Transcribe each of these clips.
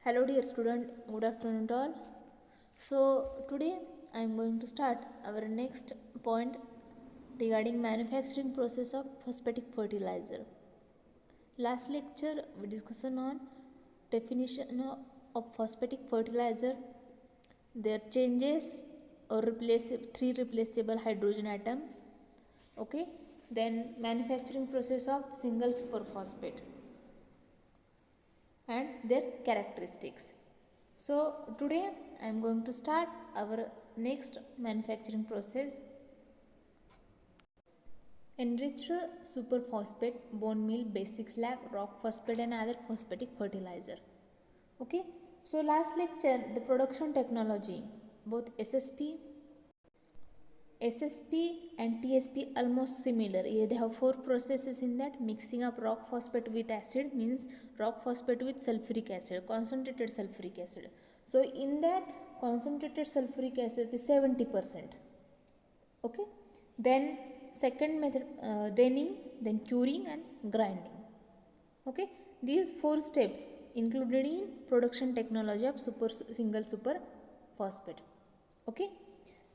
Hello dear student, good afternoon to all. So today I am going to start our next point regarding manufacturing process of phosphatic fertilizer. Last lecture we discussed on definition of phosphatic fertilizer, their changes or three replaceable hydrogen atoms. Okay, then manufacturing process of single superphosphate and their characteristics. So today I am going to start our next manufacturing process. Enriched superphosphate, bone meal, basic slag, rock phosphate and other phosphatic fertilizer. Okay, so last lecture the production technology, both SSP and TSP almost similar. They have four processes in that. Mixing up rock phosphate with acid means rock phosphate with sulfuric acid, concentrated sulfuric acid. So in that concentrated sulfuric acid is 70%. Okay. Then second method, draining, then curing and grinding. Okay. These four steps included in production technology of single super phosphate. Okay.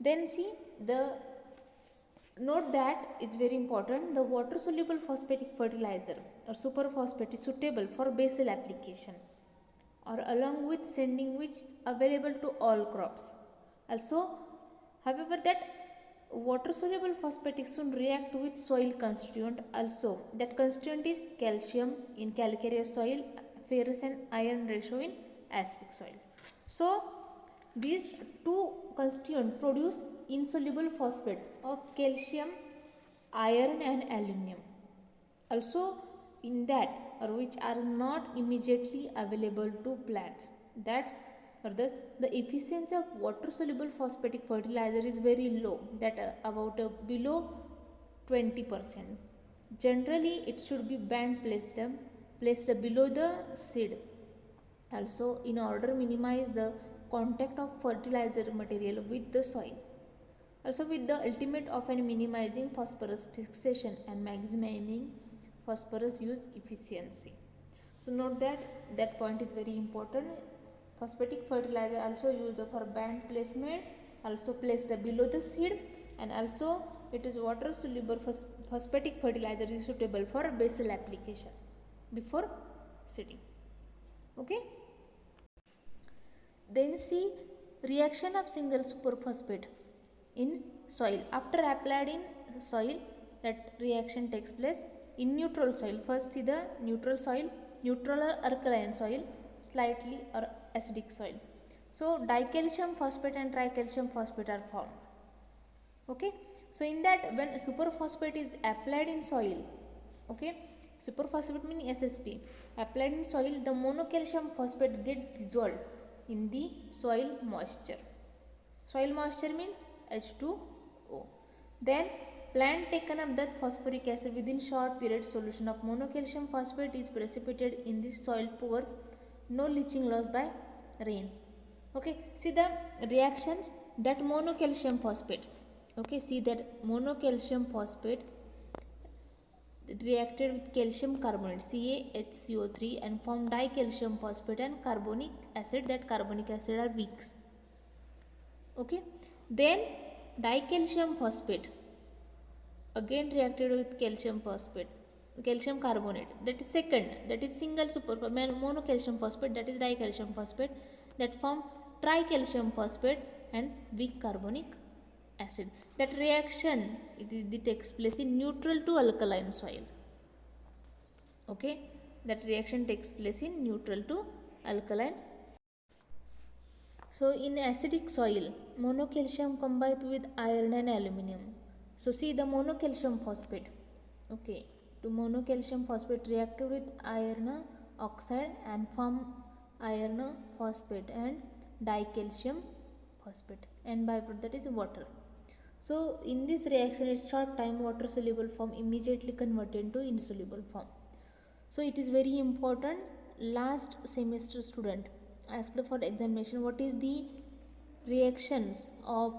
Then see the note that is very important, the water soluble phosphatic fertilizer or superphosphate is suitable for basal application or along with sending which available to all crops. Also, however, that water soluble phosphatic soon react with soil constituent also. That constituent is calcium in calcareous soil, ferrous and iron ratio in acidic soil. So these two constituents produce insoluble phosphate of calcium, iron and aluminum. Also in that or which are not immediately available to plants. That's or thus the efficiency of water soluble phosphatic fertilizer is very low, that about below 20%. Generally it should be band placed below the seed. Also in order to minimize the contact of fertilizer material with the soil. Also with the ultimate of minimizing phosphorus fixation and maximizing phosphorus use efficiency. So note that point is very important. Phosphatic fertilizer also used for band placement, also placed below the seed, and also it is water soluble phosphatic fertilizer is suitable for basal application before seeding. Okay. Then see reaction of single superphosphate in soil. After applied in soil, that reaction takes place in neutral soil. First see the neutral soil, neutral or alkaline soil, slightly or acidic soil. So dicalcium phosphate and tricalcium phosphate are formed. Okay. So in that when superphosphate is applied in soil, okay, superphosphate means SSP, applied in soil, the monocalcium phosphate get dissolved in the soil moisture. Soil moisture means H2O. Then plant taken up that phosphoric acid within short period, solution of monocalcium phosphate is precipitated in the soil pores, no leaching loss by rain. Okay, see the reactions, that monocalcium phosphate. Okay, see that monocalcium phosphate reacted with calcium carbonate CaHCO3 and form dicalcium phosphate and carbonic acid. That carbonic acid are weak. Okay, then dicalcium phosphate again reacted with calcium phosphate, calcium carbonate, that is second, that is single super monocalcium phosphate, that is dicalcium phosphate, that form tricalcium phosphate and weak carbonic acid. That reaction it takes place in neutral to alkaline soil. Okay, that reaction takes place in neutral to alkaline. So in acidic soil, monocalcium combined with iron and aluminum. So see the monocalcium phosphate. Okay, to monocalcium phosphate reacted with iron oxide and form iron phosphate and dicalcium phosphate, and byproduct that is water. So in this reaction, at short time water soluble form immediately converted into insoluble form. So it is very important. Last semester student asked for examination what is the reactions of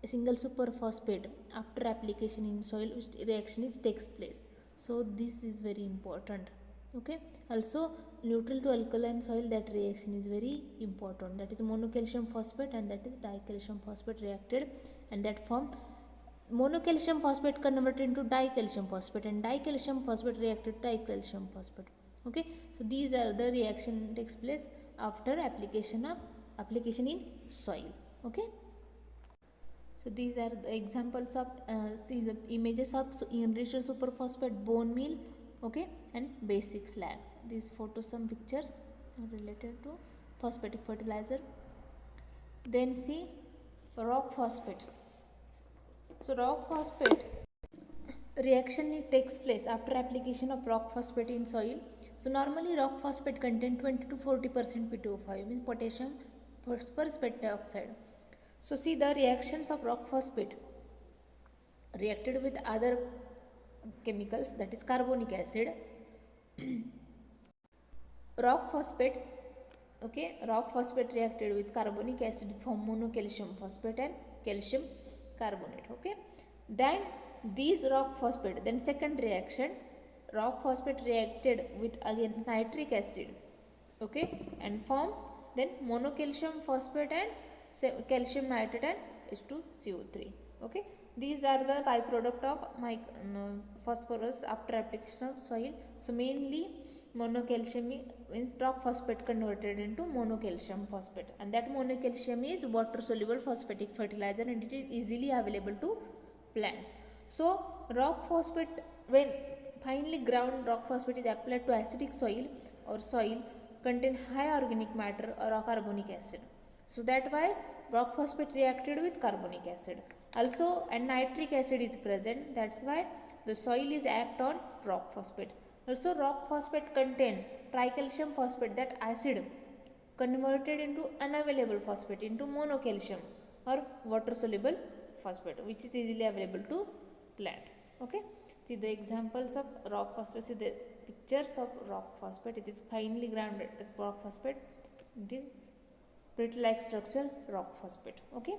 single superphosphate after application in soil, which reaction is takes place. So this is very important. Okay, also neutral to alkaline soil, that reaction is very important. That is monocalcium phosphate and that is dicalcium phosphate reacted, and that form monocalcium phosphate converted into dicalcium phosphate, and dicalcium phosphate reacted dicalcium phosphate. Okay, so these are the reaction takes place after application in soil. Okay, so these are the examples of see the images of enriched superphosphate bone meal. Okay, and basic slag. These photos, some pictures are related to phosphatic fertilizer. Then see rock phosphate. So rock phosphate reaction it takes place after application of rock phosphate in soil. So normally rock phosphate contain 20 to 40% P2O5, means potassium phosphorus dioxide. So see the reactions of rock phosphate reacted with other chemicals, that is carbonic acid. Rock phosphate, okay, rock phosphate reacted with carbonic acid form monocalcium phosphate and calcium carbonate. Okay, then these rock phosphate, then second reaction, rock phosphate reacted with again nitric acid, okay, and form then monocalcium phosphate and calcium nitrate and H2CO3. Okay, these are the byproduct of phosphorus after application of soil. So mainly monocalcium means rock phosphate converted into monocalcium phosphate, and that monocalcium is water soluble phosphatic fertilizer and it is easily available to plants. So rock phosphate, when finely ground rock phosphate is applied to acidic soil or soil contain high organic matter or carbonic acid. So that why rock phosphate reacted with carbonic acid. Also, and nitric acid is present. That's why the soil is act on rock phosphate. Also, rock phosphate contain tricalcium phosphate, that acid converted into unavailable phosphate into monocalcium or water soluble phosphate, which is easily available to plant. Okay, see the examples of rock phosphate. See the pictures of rock phosphate. It is finely grounded rock phosphate. It is brittle like structure rock phosphate. Okay,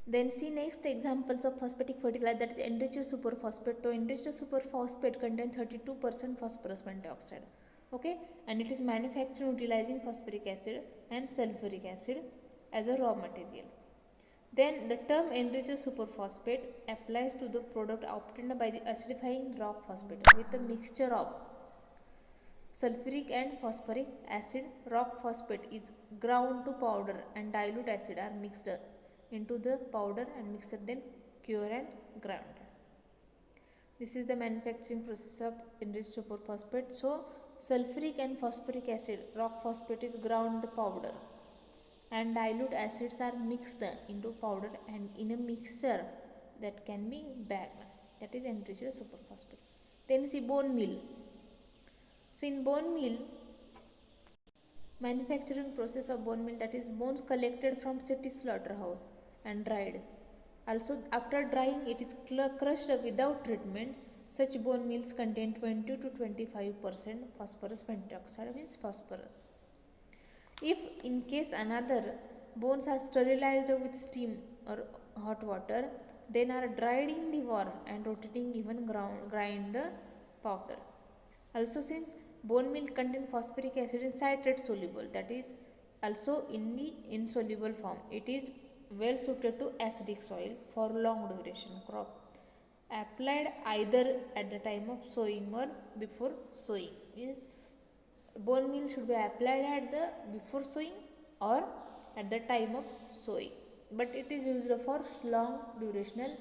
then see next examples of phosphatic fertilizer, that is enriched superphosphate. So enriched superphosphate contains 32% phosphorus dioxide. Okay, and it is manufactured utilizing phosphoric acid and sulfuric acid as a raw material. Then the term enriched superphosphate applies to the product obtained by the acidifying rock phosphate with a mixture of sulfuric and phosphoric acid. Rock phosphate is ground to powder and dilute acid are mixed into the powder and mixed, then cured and ground. This is the manufacturing process of enriched superphosphate. So sulfuric and phosphoric acid rock phosphate is ground the powder and dilute acids are mixed into powder and in a mixture that can be bagged, that is enriched superphosphate. Then see bone meal. So in bone meal, manufacturing process of bone meal, that is bones collected from city slaughterhouse and dried. Also after drying it is crushed without treatment. Such bone meals contain 20 to 25% phosphorus pentoxide, means phosphorus. If in case another bones are sterilized with steam or hot water, then are dried in the warm and rotating even grind the powder. Also since bone meal contain phosphoric acid in citrate soluble, that is also in the insoluble form, it is well suited to acidic soil for long duration crop. Applied either at the time of sowing or before sowing, means bone meal should be applied at the before sowing or at the time of sowing, but it is used for long durational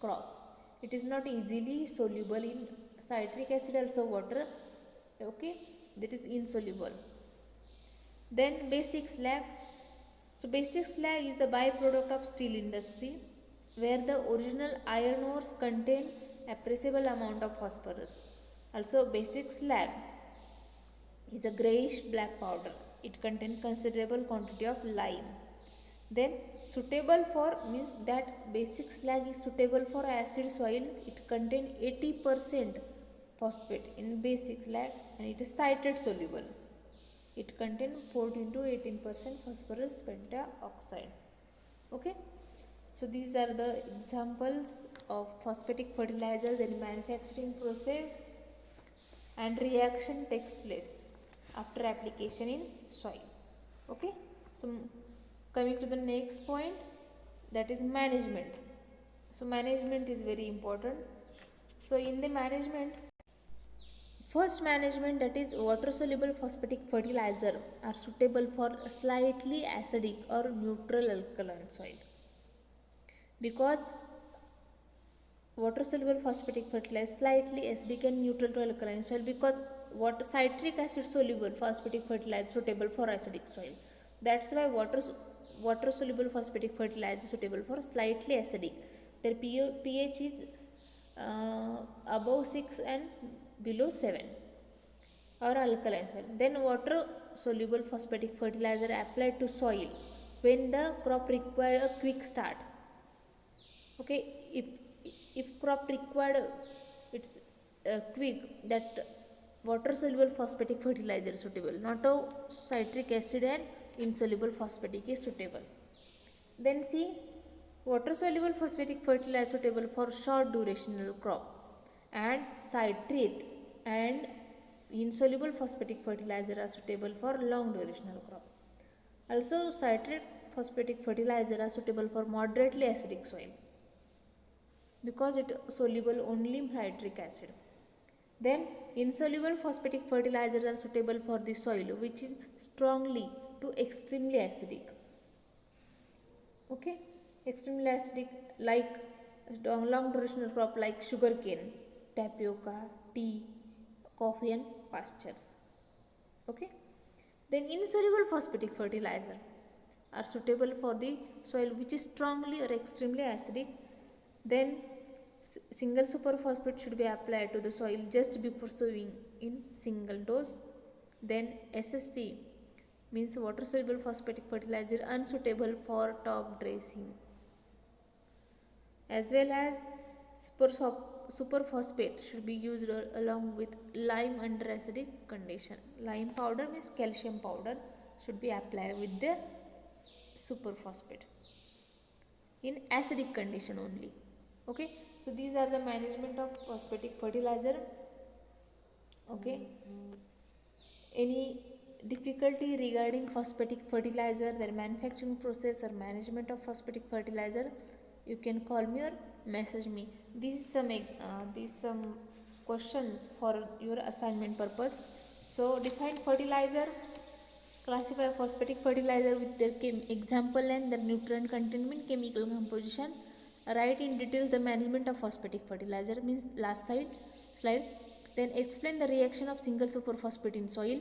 crop. It is not easily soluble in citric acid, also water. Okay, that is insoluble. Then basic slag. So basic slag is the byproduct of steel industry where the original iron ores contain appreciable amount of phosphorus. Also basic slag is a grayish black powder. It contains considerable quantity of lime. Then suitable for means that basic slag is suitable for acid soil. It contains 80% phosphate in basic slag and it is citrate soluble. It contains 14 to 18% phosphorus pentaoxide. Okay. So these are the examples of phosphatic fertilizer. Their manufacturing process and reaction takes place. after application in soil. Okay, so coming to the next point, that is management. So management is very important. So in the management, first management, that is water soluble phosphatic fertilizer are suitable for slightly acidic or neutral alkaline soil, because water soluble phosphatic fertilizer slightly acidic and neutral to alkaline soil, because water citric acid soluble phosphatic fertilizer suitable for acidic soil. So that's why water soluble phosphatic fertilizer suitable for slightly acidic. Their pH is above 6 and below 7, or alkaline soil. Then water soluble phosphatic fertilizer applied to soil when the crop require a quick start. Okay, if crop required it's quick, that water soluble phosphatic fertilizer is suitable, not a citric acid and insoluble phosphatic is suitable. Then see, water soluble phosphatic fertilizer suitable for short durational crop, and citrate and insoluble phosphatic fertilizer are suitable for long durational crop. Also citrate phosphatic fertilizer are suitable for moderately acidic soil, because it soluble only citric acid. Then insoluble phosphatic fertilizers are suitable for the soil which is strongly to extremely acidic. Okay, extremely acidic, like long durational crop like sugarcane, tapioca, tea, coffee and pastures. Okay, then insoluble phosphatic fertilizer are suitable for the soil which is strongly or extremely acidic. Then single superphosphate should be applied to the soil just before sowing in single dose. Then SSP means water soluble phosphatic fertilizer unsuitable for top dressing, as well as superphosphate should be used along with lime under acidic condition. Lime powder means calcium powder should be applied with the superphosphate in acidic condition only. Okay, so these are the management of phosphatic fertilizer. Okay, any difficulty regarding phosphatic fertilizer, their manufacturing process or management of phosphatic fertilizer, you can call me or message me. These some questions for your assignment purpose. So define fertilizer, classify phosphatic fertilizer with their example and their nutrient containment, chemical composition. Write in detail the management of phosphatic fertilizer, means last slide. Then explain the reaction of single superphosphate in soil.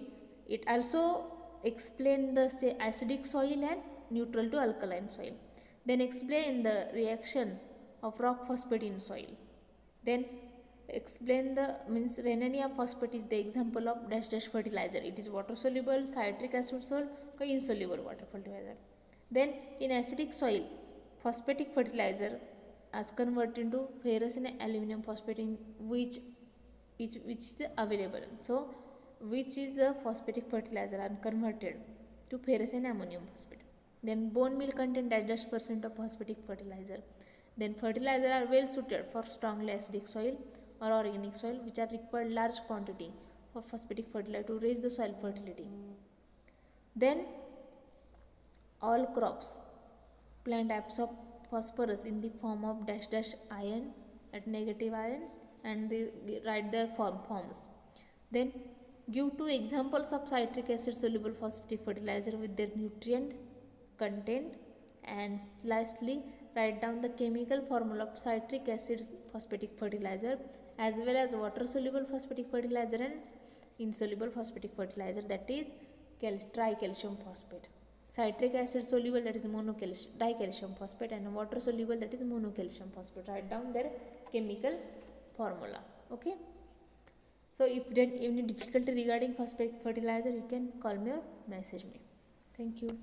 It also explain the acidic soil and neutral to alkaline soil. Then explain the reactions of rock phosphate in soil. Then explain the means Rhenania phosphate is the example of dash dash fertilizer. It is water soluble, citric acid soil, insoluble water fertilizer. Then in acidic soil, phosphatic fertilizer as converted into ferrous and aluminum phosphate in which is available. So which is a phosphatic fertilizer and converted to ferrous and ammonium phosphate. Then bone meal contain dash % of phosphatic fertilizer. Then fertilizer are well suited for strongly acidic soil or organic soil which are required large quantity of phosphatic fertilizer to raise the soil fertility. Then all crops plant absorb phosphorus in the form of dash dash ion at negative ions, and they write their forms. Then give two examples of citric acid soluble phosphatic fertilizer with their nutrient content, and lastly write down the chemical formula of citric acid phosphatic fertilizer as well as water soluble phosphatic fertilizer and insoluble phosphatic fertilizer, that is tricalcium phosphate. Citric acid soluble, that is dicalcium phosphate, and water soluble, that is monocalcium phosphate. Write down their chemical formula. Okay, so if there any difficulty regarding phosphate fertilizer, you can call me or message me. Thank you.